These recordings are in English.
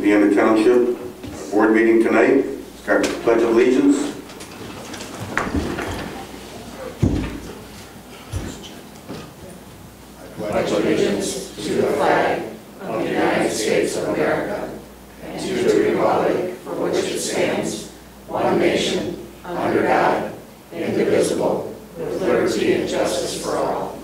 Vienna Township Board meeting tonight. Start with the Pledge of Allegiance. I pledge allegiance to the flag of the United States of America and to the republic for which it stands, one nation, under God, indivisible, with liberty and justice for all.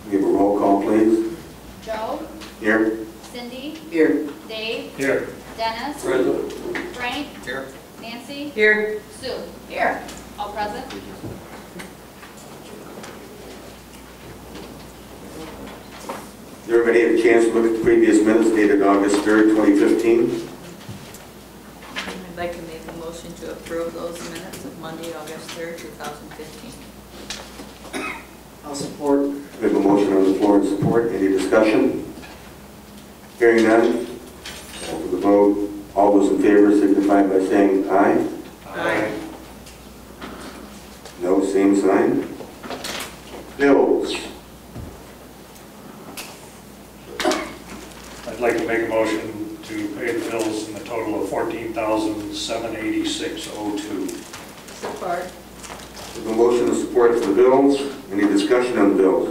We have a roll call, please. Joe? Here. Cindy? Here. Dave? Here. Dennis? Present. Frank? Here. Nancy? Here. Sue? Here. All present? Did everybody have a chance to look at the previous minutes dated August 3rd, 2015? I'd like to make a motion to approve those minutes of Monday, August 3rd, 2015. I'll support. We have a motion on the floor and support. Any discussion? Hearing none. Call for the vote. All those in favor signify by saying aye. Aye. No, same sign. Bills. I'd like to make a motion to pay the bills in the total of $14,786.02. Support. We have a motion and support for the bills. Any discussion on the bills?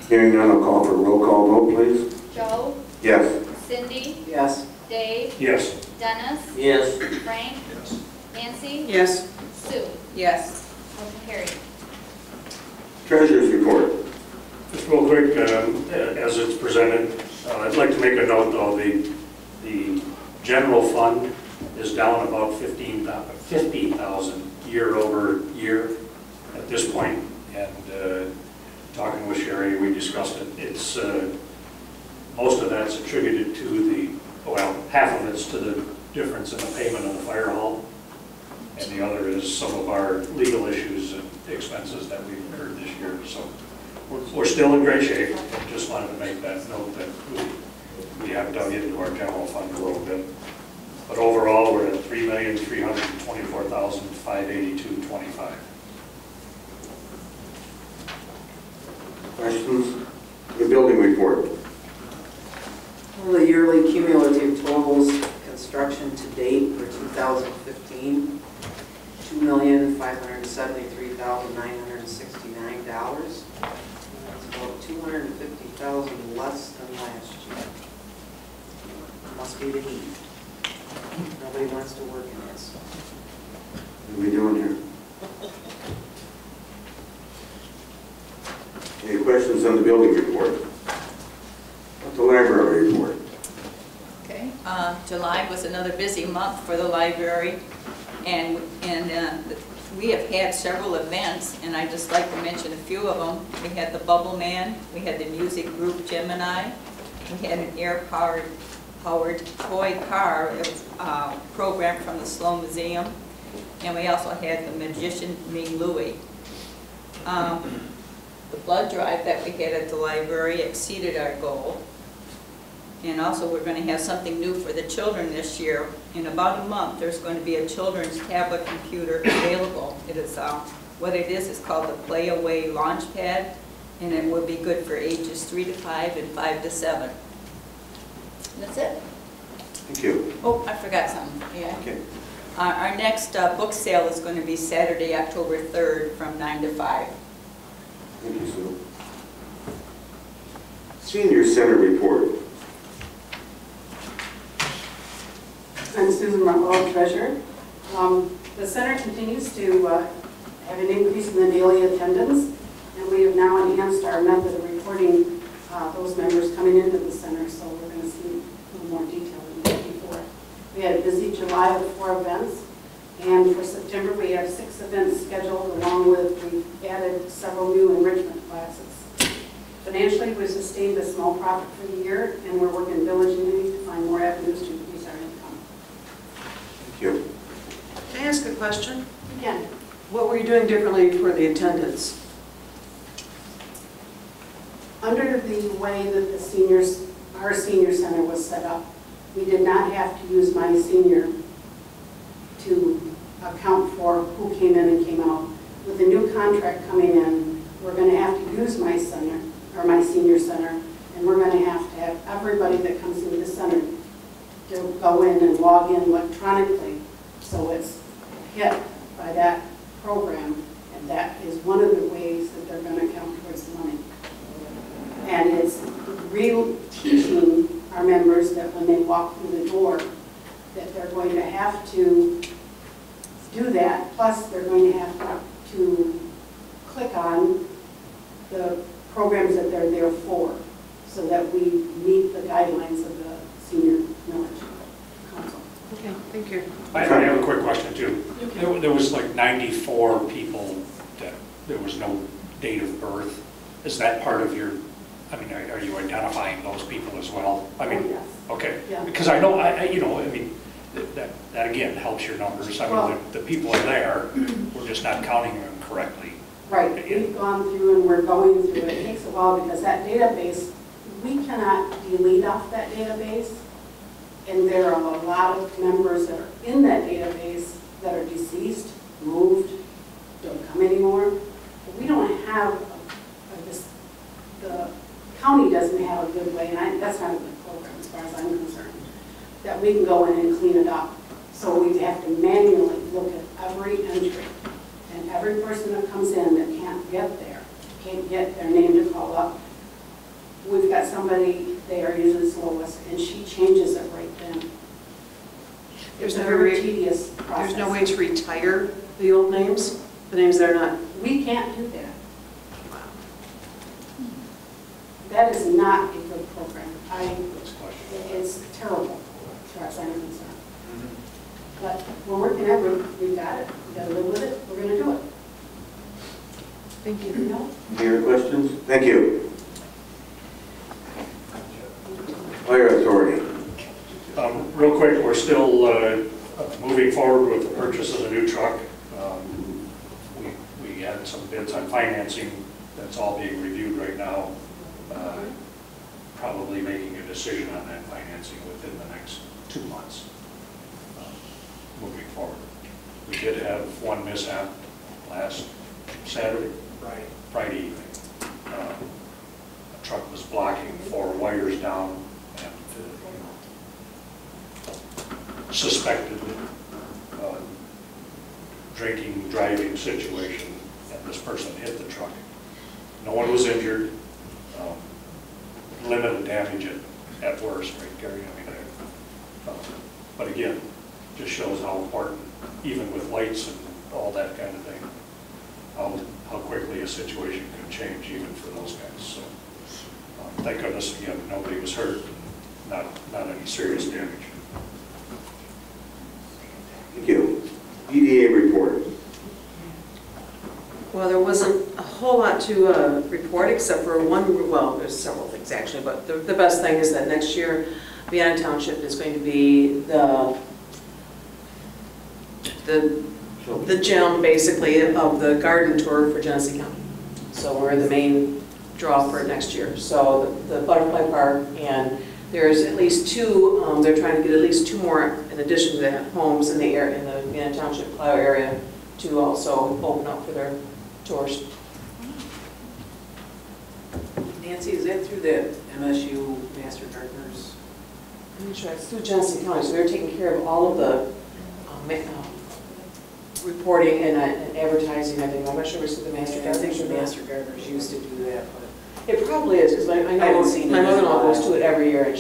Hearing none, I'll call for a roll call vote, please. Joe? Yes. Cindy? Yes. Dave? Yes. Dennis? Yes. Frank? Yes. Nancy? Yes. Sue? Yes. Motion carried. Treasurer's report. Just real quick, as it's presented, I'd like to make a note though, the general fund is down about 15,000 year over year at this point, and talking with Sherry, we discussed it. It's most of that's attributed to the, well, half of it's to the difference in the payment of the fire hall, and the other is some of our legal issues and expenses that we've incurred this year. So we're still in great shape. Just wanted to make that note that we have dug into our general fund a little bit. But overall, we're at $3,324,582.25. Questions? The building report. Well, the yearly cumulative totals construction to date for 2015, $2,573,969. That's about $250,000 less than last year. Must be the heat. Nobody wants to work in this. What are we doing here? Any questions on the building report? What's the library report? Okay. July was another busy month for the library, and we have had several events, and I'd just like to mention a few of them. We had the Bubble Man, we had the music group Gemini, we had an air-powered toy car program from the Sloan Museum, and we also had the magician Ming Louie. The blood drive that we had at the library exceeded our goal. And also we're going to have something new for the children this year. In about a month there's going to be a children's tablet computer available. It is, what it is called the Play Away Launchpad, and it will be good for ages 3 to 5 and 5 to 7. That's it. Thank you. Oh, I forgot something. Yeah. Okay. Our next book sale is going to be Saturday, October 3rd from 9 to 5. Thank you, Sue. Senior Center report. I'm Susan Marlowe, Treasurer. The center continues to have an increase in the daily attendance, and we have now enhanced our method of reporting those members coming into the center, so we're going to see a little more detail than we did before. We had a busy July with 4 events, and for September we have 6 events scheduled, along with we've added several new enrichment classes. Financially, we sustained a small profit for the year, and we're working diligently to find more avenues to increase our income. Thank you. Can I ask a question? Again, What were you doing differently for the attendance? under the way that our senior center was set up, we did not have to use my senior to account for or who came in and came out. With the new contract coming in, we're going to have to use my center, or my senior center, and we're going to have everybody that comes into the center to go in and log in electronically, so it's hit by that program, and that is one of the ways that they're going to count towards the money. And it's re-teaching our members that when they walk through the door, that they're going to have to do that, plus they're going to have to click on the programs that they're there for, so that we meet the guidelines of the senior millage council. Okay, thank you. I have a quick question too. There was like 94 people that there was no date of birth. Is that part of your, I mean, are you identifying those people as well? I mean, Yes. okay. Yeah. Because I know, I mean, that again helps your numbers. I mean, Well, the people are there, we're just not counting them correctly. Right, we've gone through and we're going through it. It takes a while because that database, we cannot delete off that database. And there are a lot of members that are in that database that are deceased, moved, don't come anymore. But we don't have, the county doesn't have a good way, and that's not a good program as far as I'm concerned, that we can go in and clean it up. So we have to manually look at every entry. And every person that comes in that can't get there, can't get their name to call up, we've got somebody there, usually it's Lois, and she changes it right then. There's It's a no very way- tedious process. There's no way to retire the old names, the names that are not. We can't do that. That is not a good program. That's a question. It's terrible as far as I'm concerned. But we're working at it, we've got it, we've got to live with it, we're going to do it. Thank you. You know? Any other questions? Thank you. Fire Authority. Real quick, we're still moving forward with the purchase of a new truck. We had some bids on financing. That's all being reviewed right now. Probably making a decision on that financing within the next 2 months. Moving forward. We did have one mishap last Saturday, Friday evening. A truck was blocking 4 wires down and suspected drinking, driving situation, and this person hit the truck. No one was injured. Limited damage at worst, right, Gary? I mean, but again, just shows how important, even with lights and all that kind of thing, how quickly a situation can change even for those guys. So thank goodness, again, nobody was hurt, not any serious damage. Thank you. EDA report. Well, there wasn't a whole lot to report except for one, well, there's several things actually, but the best thing is that next year, Vienna Township is going to be the gem, basically, of the garden tour for Genesee County. So we're the main draw for next year. So the Butterfly Park, and there's at least 2, they're trying to get at least 2 more in addition to that, homes in the area, in the Vienna Township Clio area, to also open up for their tours. Nancy, is that through the MSU Master Gardeners? I'm not sure, it's through Genesee County, so they're taking care of all of the reporting and advertising, I think. I'm not sure it's through the Master I Gardeners. think the Master Gardeners used to do that, but It probably is, because I I know haven't seen it my in a mother-in-law goes while. to it every year, and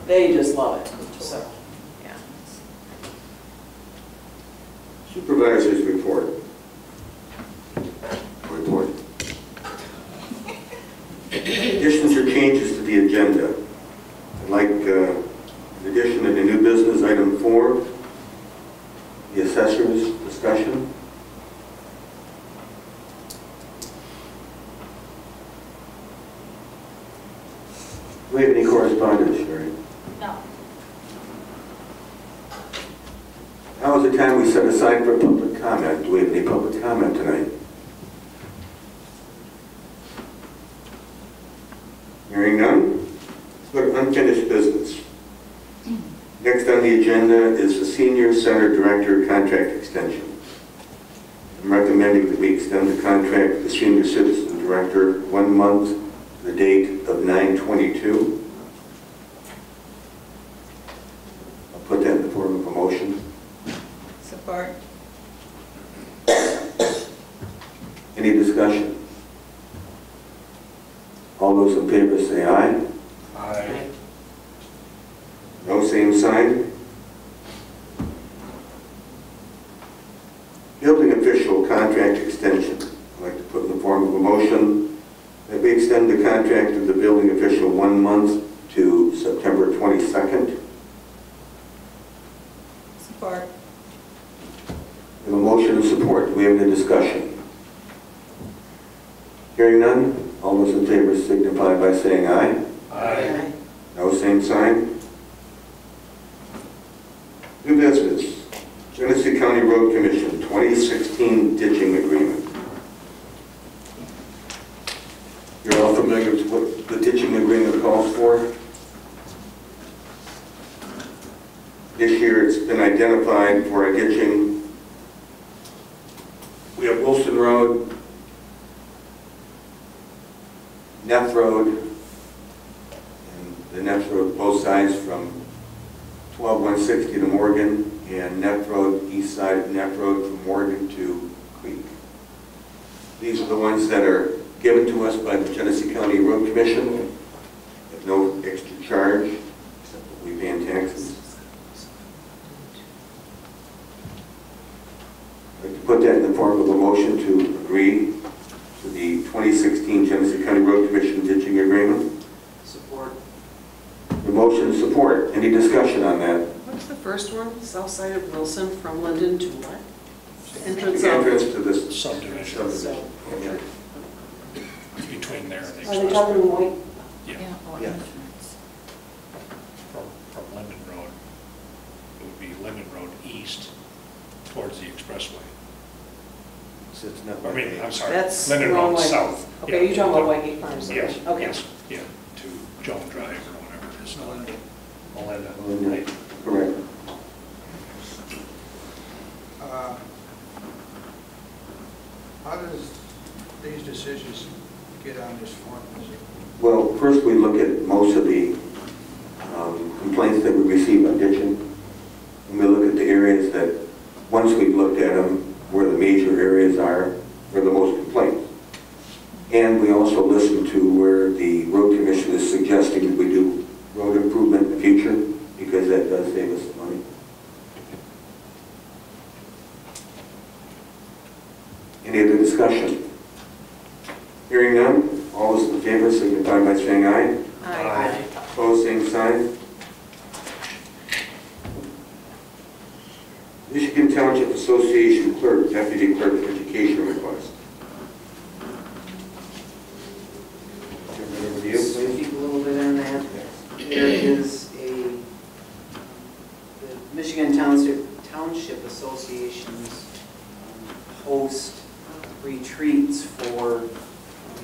they just love it, so, yeah. Supervisors report. Additions or changes to the agenda. I'd like, in addition to the new business, item 4, the assessors discussion. Do we have any correspondence, Sherry? No. Now is the time we set aside for public comment. Do we have any public comment tonight? Hearing none, let's go to unfinished business. Next on the agenda is the Senior Center Director Contract Extension. I'm recommending that we extend the contract to the Senior Citizen Director 1 month to the date of 9/22. I'll put that in the form of a motion. Support. Any discussion? All those in favor say aye. Aye. No, same sign. Building official contract extension. I'd like to put in the form of a motion that we extend the contract of the building official 1 month to September 22nd. Support. We have a motion and support. Do we have any discussion? Hearing none, all those in favor signify by saying aye. Aye. No, same sign. New business. Genesee County Road Commission 2016 ditching agreement. You're all familiar with what the ditching agreement calls for? This year it's been identified for a ditching. We have Wilson Road, Neff Road, and the Neff Road both sides from 12160 to Morgan, and Neff Road, east side of Neff Road from Morgan to Creek. These are the ones that are given to us by the Genesee County Road Commission at no extra charge, except that we pay in taxes. I'd like to put that in the form of a motion to agree to the 2016 Genesee County Road Commission ditching agreement. Support. The motion support. Any discussion on that? What's the first one? South side of Wilson from Linden to what? Entrance The of... entrance to this Subdivision. So, Yeah. It's between there and the Are they talking expressway. white? Yeah, Yeah. from Linden Road. It would be Linden Road east towards the expressway. So it's not I mean, I'm sorry, That's Linden wrong Road way. south. Okay, Yeah. you're talking about Whitegate Farms? Yes, Okay. yes, yeah, to Joan Drive or whatever it is. Melinda. Melinda. Right. Correct. How does these decisions get on this form? Well, first we look at most of the complaints that we receive on ditching. And we look at the areas that, once we've looked at them, where the major areas are, where the most complaints. And we also listen to where the road commission is suggesting that we do road improvement in the future, because that does save us some money. Any other discussion? Hearing none, all those in favor signify by saying aye. Aye. Opposed, same sign. Michigan Township Association Clerk, Deputy Clerk Education request. Turn it over to you, please. Speak a little bit on that. There is the Michigan Township Associations host retreats for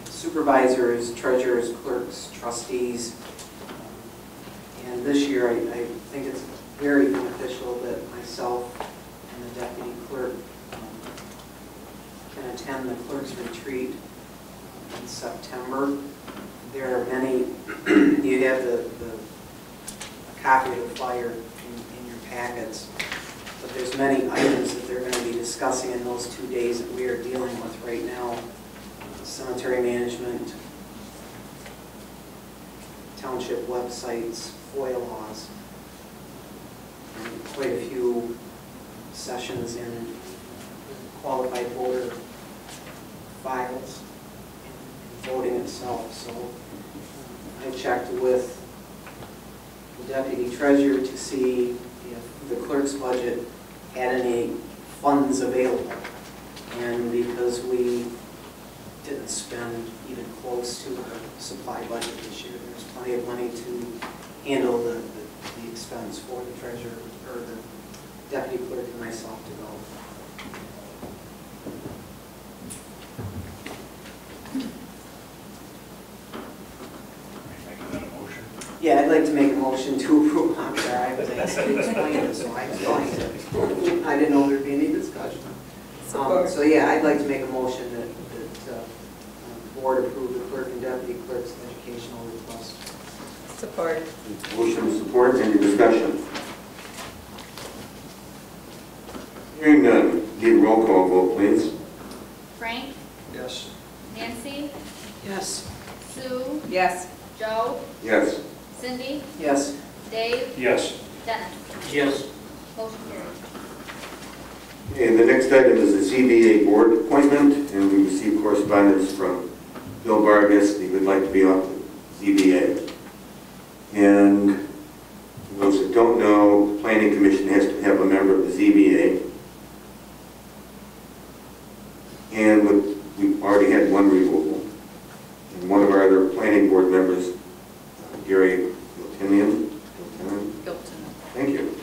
supervisors, treasurers, clerks, trustees. And this year, I think it's very beneficial that myself and the deputy clerk can attend the clerk's retreat in September. There are many, you have the copy of the flyer in your packets, but there's many items that they're going to be discussing in those 2 days that we are dealing with right now. Cemetery management, township websites, FOIA laws, and quite a few sessions in qualified voter files and voting itself. So I checked with the deputy treasurer to see if the clerk's budget had any funds available. And because we didn't spend even close to our supply budget this year, there's plenty of money to handle the expense for the treasurer or the deputy clerk and myself to go. Making that a motion? Yeah, I'd like to make a motion to approve. I'm sorry, I was asked to explain it, so I explained it. I didn't know there'd be any discussion. Support. So yeah, I'd like to make a motion that the board approve the clerk and deputy clerk's educational request. Support. Motion and support, any discussion? Hearing none, need a roll call vote, please. Frank, Yes. Nancy, Yes. Sue, Yes. Joe, Yes. Cindy, Yes. Dave, Yes. Dennis. Yes. Motion carried. Okay, the next item is the ZBA board appointment, and we received correspondence from Bill Vargas. He would like to be off the ZBA. And for those that don't know, the Planning Commission has to have a member of the ZBA. And we've already had one removal. And one of our other planning board members, Gary Giltinian. Hilton. Thank you.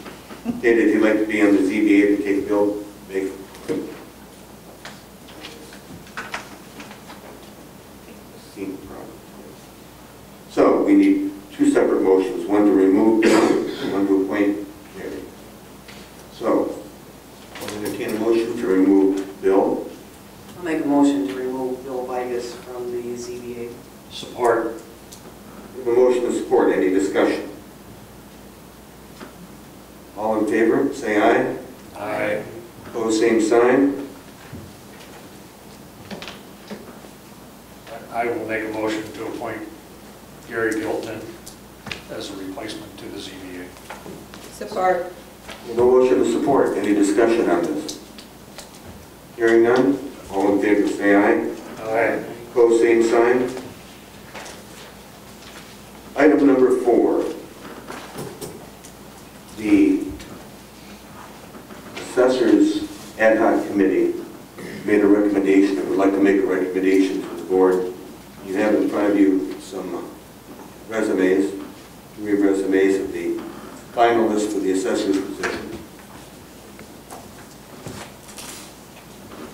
Okay, did he like to be on the ZBA to take Bill Baker? So we need two separate motions, one to remove Bill and one to appoint Gary. So I'll entertain a motion to remove Bill. I'll make a motion to remove Bill Vigas from the ZBA. Support. We have a motion to support. Any discussion? All in favor, say aye. Aye. Opposed, same sign. I will make a motion to appoint Gary Gilton as a replacement to the ZBA. Support. We have a motion to support. Any discussion on this? Hearing none. All in favor, say aye. Aye. Opposed, same sign. Item number 4. The Assessors Ad Hoc Committee made a recommendation, and would like to make a recommendation to the board. You have in front of you some resumes, 3 resumes of the finalists for the assessor's position.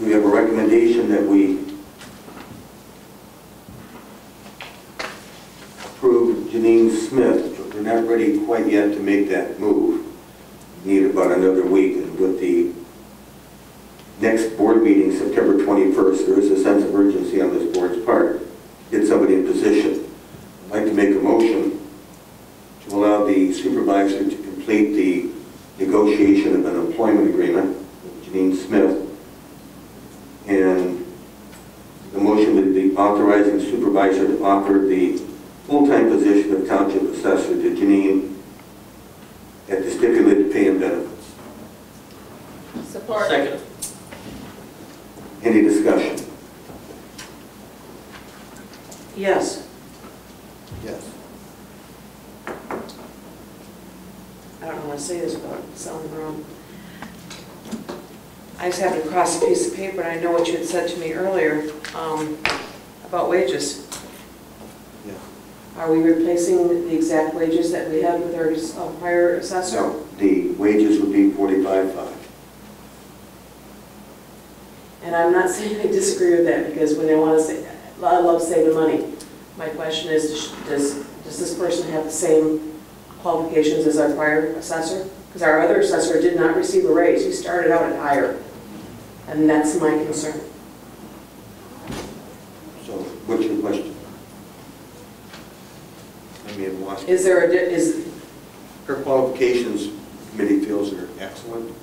We have a recommendation that we approve Janine Smith, but we're not ready quite yet to make that move. We need about another week, and with the next board meeting, September 21st, there is a sense of urgency on this board's part to get somebody in position. I'd like to make a motion to allow the supervisor to complete the negotiation of an employment agreement with Janine Smith. And the motion would be authorizing the supervisor to offer the full-time position of township assessor to Janine at the stipulated pay and benefits. Support. Second. Any discussion? Yes. Yes. I don't want to say this without sounding wrong. I just happened to cross a piece of paper, and I know what you had said to me earlier about wages. Yeah. Are we replacing the exact wages that we had with our prior assessor? So the wages would be $45,500. And I'm not saying I disagree with that, because when they want to say, I love saving money. My question is, does this person have the same qualifications as our prior assessor? Because our other assessor did not receive a raise. He started out at higher. And that's my concern. So what's your question? I may have lost. Is there is Her qualifications, committee feels are excellent,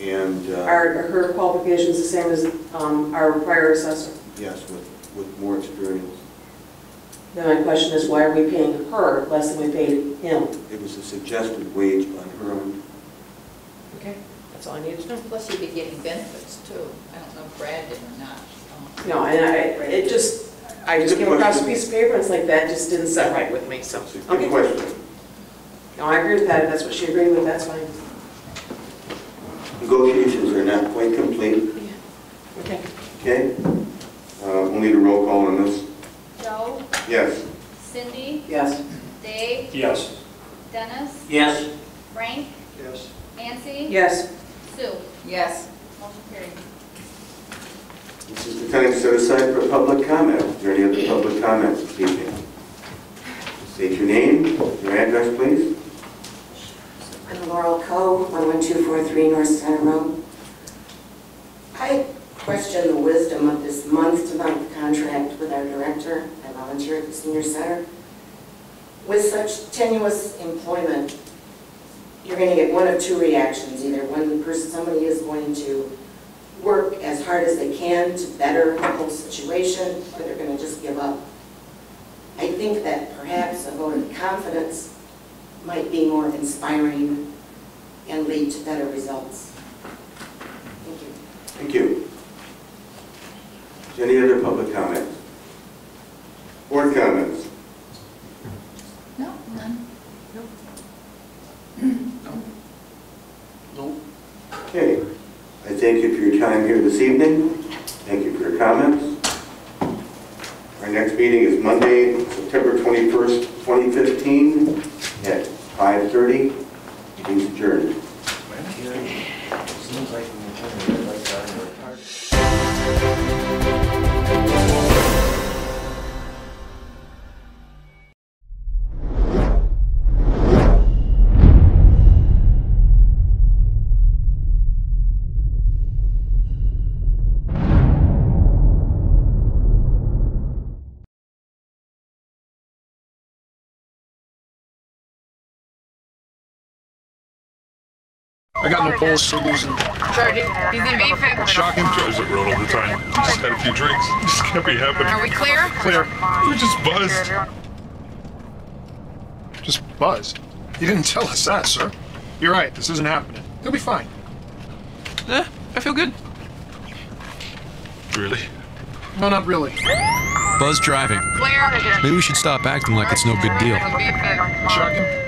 and are her qualifications the same as our prior assessor? yes, with more experience. Then my question is, why are we paying her less than we paid him? It was a suggested wage on her own. Okay, that's all I needed to know. Plus you'd be getting benefits too. I don't know if Brad did or not. No, and I just came across a piece of paper, and it's like, that just didn't set right with me, so. It's a good question. No, I agree with that. If that's what she agreed with, that's fine. Negotiations are not quite complete, Okay. okay? We'll need a roll call on this. Joe, Yes. Cindy, Yes. Dave, Yes. Dennis, Yes. Frank, Yes. Nancy, Yes. Sue. Yes. Motion carried. This is the time set aside for public comment. Is there any other public comments this evening? State your name, your address, please. I'm Laurel Coe, 11243 North Center Road. I question the wisdom of this month-to-month contract with our director. I volunteer at the senior center. With such tenuous employment, you're going to get one of two reactions. Either somebody is going to work as hard as they can to better the whole situation, or they're going to just give up. I think that perhaps a vote of confidence might be more inspiring and lead to better results. Thank you. Thank you. Is there any other public comments? Board comments? No, none. Okay. I thank you for your time here this evening. Thank you for your comments. Our next meeting is Monday, September 21st, 2015 at 5:30. Meeting's adjourned. Seems like we're like that in our I got no pulse, so losing. He's in beefing. Shocking. Drives it road all the time. Just had a few drinks. Just can't be happening. Are we clear? Clear. We're just buzzed. Just buzzed? You didn't tell us that, sir. You're right. This isn't happening. He'll be fine. I feel good. Really? No, not really. Buzz driving. Clear. Maybe we should stop acting like it's no big deal. Beefing. Shocking.